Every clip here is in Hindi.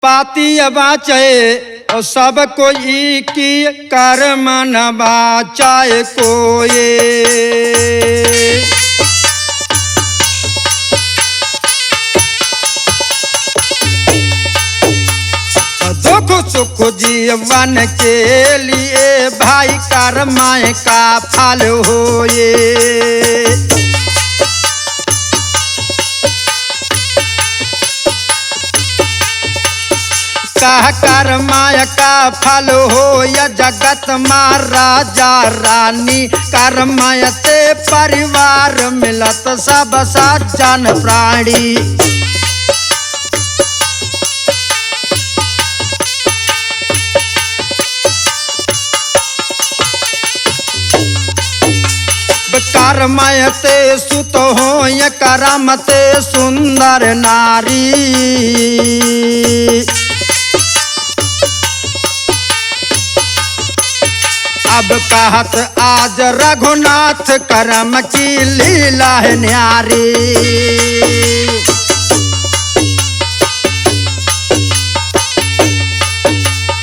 पाती बाचे और सब कोई की कर्म न बाचाए कोई। दुख सुख जीवन के लिए भाई कर्म का फल होए। कह कर्म का फल हो या जगत माँ राजा रानी। कर्म ते परिवार मिलत सब सज्जन प्राणी। कर्म ते सुत हो या कर्म ते सुंदर नारी। अब कहत आज रघुनाथ कर्म की लीला है न्यारी।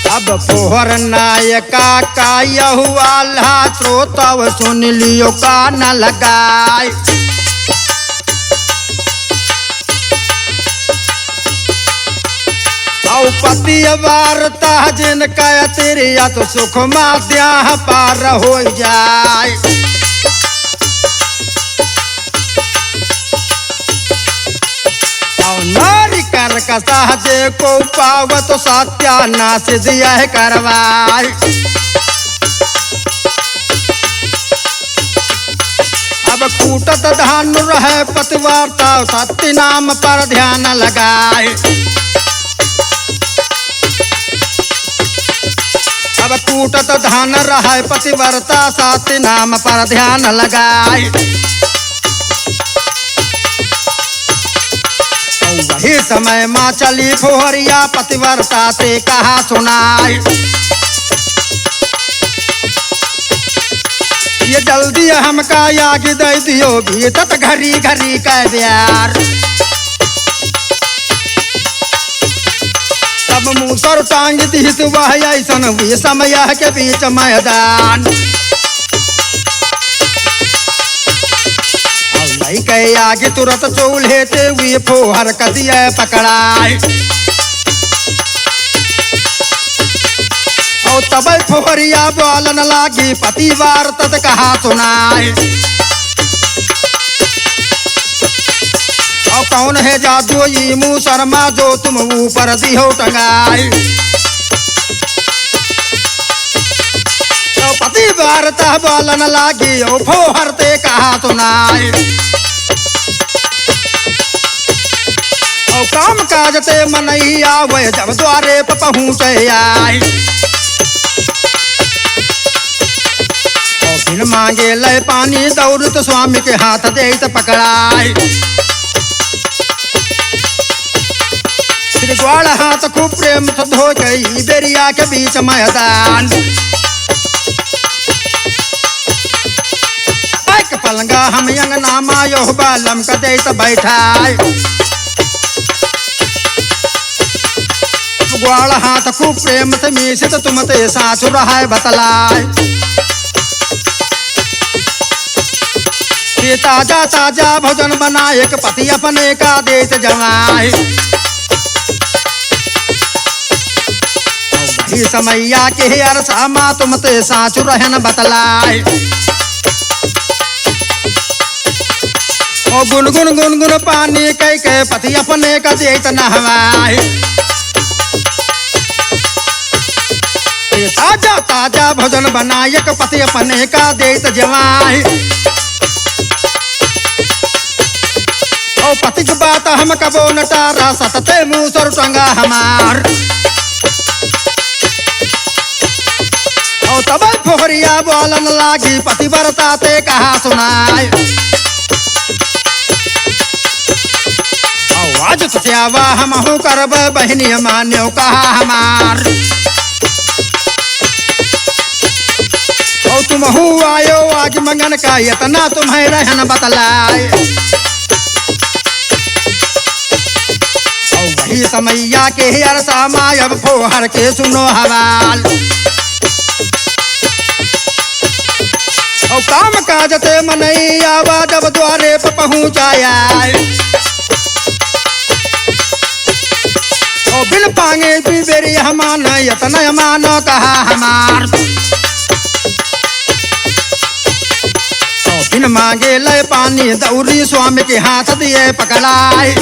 अब पोहर नायका का यहुआल्हा श्रोतव सुन लियो का न लगाए। पति वार्ता जिनका तेरिया तो सुख माध्या पार हो जाए। नारी कर का सहजे को पाव तो सत्यानाश दिया है करवाए। अब कूटत धान रहे पतिवार्ता सत्य नाम पर ध्यान लगाए। अब कूटत धान रहे पतिव्रता सत्य नाम पर ध्यान लगाए। वही समय माँ चली फोहरिया पतिव्रता ते कहा सुनाए। ये जल्दी हमका याग दे दियो भी तत घरी घरी का प्यार। तब मूसर टांग दी वह ऐसन हुई समय के बीच मैदान। के आगे तुरंत चूल्हे ते हुई फोहर कदिया पकड़ाए। और तब फोहरिया बोलन लागी पति वार्ता कहा सुनाए। और कौन है जादू ये मुँह शर्मा जो तुम ऊपर दिहो टंगाए। तो पति वार्ता बोलन लागी ओ फोहर ते कहा सुनाए। और काम काज ते मनई आवे जब द्वारे पर पहुँचे आए। और बिन मांगे ले पानी दौड़त स्वामी के हाथ दे पकड़ाए। ग्वाल हाथ खूब प्रेम से धो गई बेरिया के बीच मैदान। पलंगा हम अंगना मायो बालम का दे बैठाए। ग्वाल हाथ खूब प्रेम से मीसित तुम ते साथ रहा बतलाए। ताजा ताजा भोजन बनाए पति अपने का देत जमाए। वही समैया के अरसा माँ तुम ते साचु रहन बतलाए। ओ गुनगुन गुनगुन पानी कह के पति अपने का देत नहवाए। ताजा ताजा भोजन बनाए पति अपने का देत जमाए। ओ पति की बात हम कबो न टारा सतते मुँह सर टंगा हमार। ओ तब फोहरिया बोलन लागी पतिव्रता ते कहा सुनाए। आज सत्यावा हम हो करब बहनी मान्यो कहा हमार। और तुम हो आयो आज मंगन का इतना तुम्हें रहन बतलाए। वही समैया के अरसा मायब फोहर के सुनो हवाल। और काम काज ते मनैया जब द्वारे पर पहुँचाया, और बिन पांगे बेरी हमान यतन मानो कहा हमार। बिन मांगे लय पानी दौरी स्वामी के हाथ दिए पकड़ाए,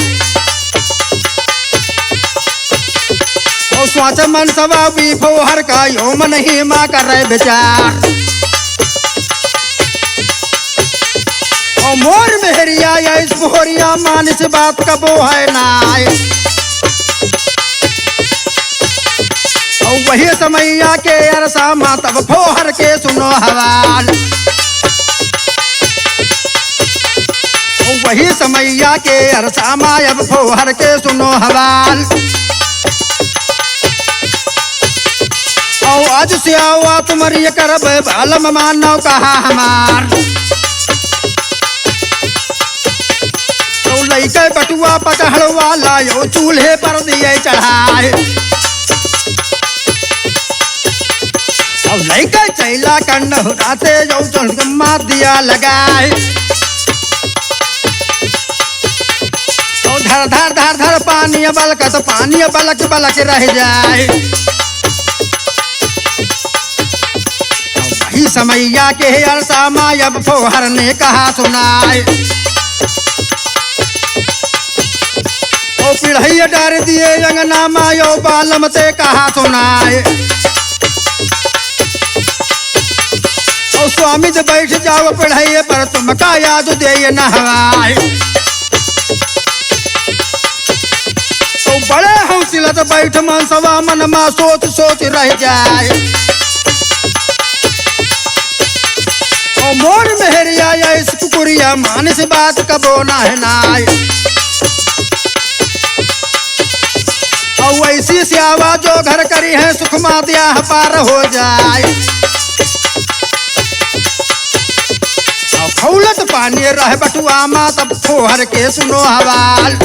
और स्वाच मन सवा भी फोहर का यो मन ही माँ कर रहे विचार। और मोर मेहरिया या इस फोहरिया मानिस बात का वो है नाय। और वही समैया के अरसा माँ तब फोहर के सुनो हवाल। वही समैया के अरसा मायब फोहर के सुनो हवाल। और आज से आओ तुम्हारी करब बालम मानो कहा हमार। तो लइके बटुआ पचहड़ वाला यो चूल्हे पर दिए चढ़ाए, और लइके चैला कंड राते जो चढ़ दिया लगाए। धर धर धर धर पानी बलक तो पानी बलक बलक रह जाए। वही समैया के अरसा मायब फोहर ने कहा सुनाए। ओ पिढ़ैया डार दिए अंगना मायो बालम से कहा सुनाए। ओ स्वामी से बैठ जाओ पिढ़ैया पर तुमका याद दे नहवाए। बड़े हौसला तो बैठ मनसवा मन मा सोच सोच रह जाए। और मोर मेहरिया या इस कुकुरिया मानस बात कबो ना है नाय। और वैसी स्यावा जो घर करी है सुख मा दिया पार हो जाए। और खौलत पानी रह बटुआ मा तब फोहर के सुनो हवाल।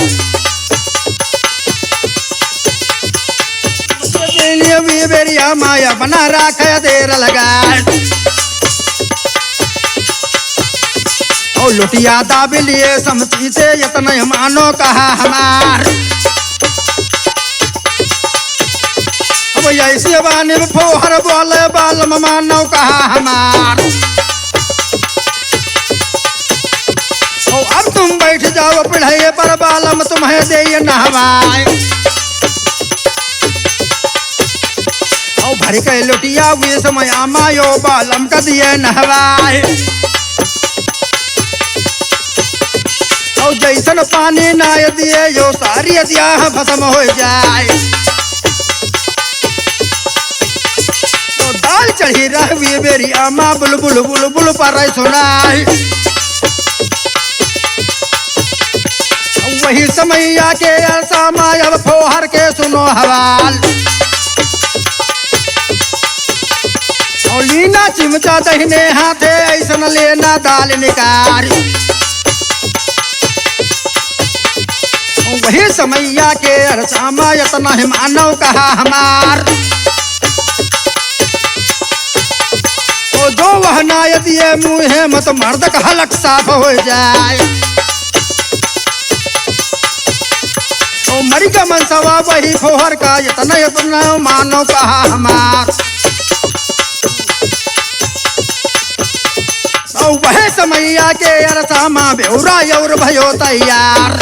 बेरिया माया बना राख देर लगा, और लुटिया दाब लिए समझी से यतन मानो कहा हमार। अब ऐसे बानी फोहर बोले बालम मानो कहा हमार। और अब तुम बैठ जाओ पिढ़े पर बालम तुम्हें दे नहवाए। भर के लुटिया हुए समय मायो बालम का दिए नहवाए। और जैसन पानी नाय दिए यो सारी दिया भस्म हो जाए। तो दाल चढ़ी रही बेरी आमा बुलबुल बुलबुल पर सुनाए। वही समैया के अरसा मायब फोहर के सुनो हवाल। और लीना चिमचा दहिने हाथे ऐसन लेना दाल निकार। वही समैया के अरसा मायतना है मानव कहा हमार। ओ जो वह नाय दिए मुँहे मत मर्द का हलक साफ हो जाए। ओ मरी का मनसवा वही फोहर का यतना मानो कहा हमार। और वह समैया के अरसा माँ बेउरा और भयो तैयार।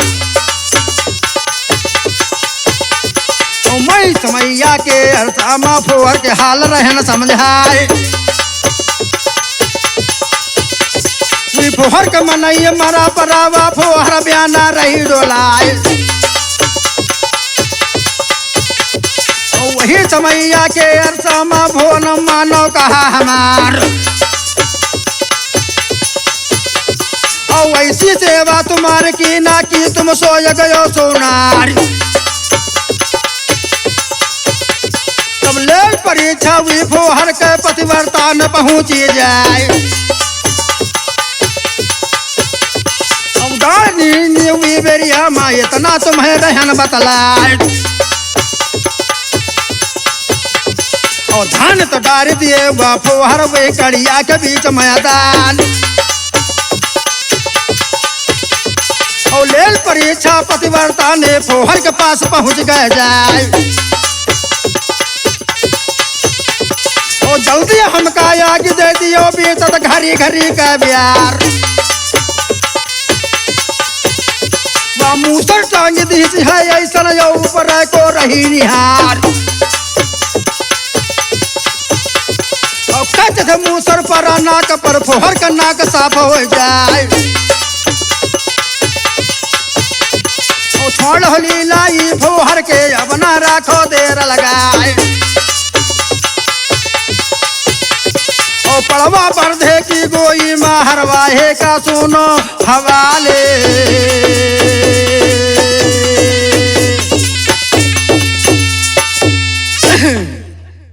और मैं समैया के अरसा माँ फोहर के हाल रहन समझाए। फोहर का मनैया मरा परावा फोहर बयाना रही डोलाए। वही समैया के अरसा माँ भोन मानो कहा हमार। और वैसी सेवा तुम्हारे की ना की तुम सोय गयो सोनार। तब ले परीक्षा हुई फोहर के पतिव्रता न पहुँची जाए। उदार नी बेरिया माँ इतना तुम्हें रहन बतलाए। और धान तो डार दिए वह फोहर वे कड़िया के बीच मैदान। और लेल परीक्षा पतिव्रता ने फोहर के पास पहुंच गए जाए। और जल्दी हमका आग दे दियो बीतत घरी घरी का प्यार। वह मूसर टांग दी है ऐसा यो ऊपर को रही निहार। और कच थे मूसर पर नाक पर फोहर का नाक साफ हो जाए। और छोड़ होली लाई फोहर के अब ना राखो देर लगाए। और पड़वा बर्धे की गोई माँ हरवाहे का सुनो हवाले।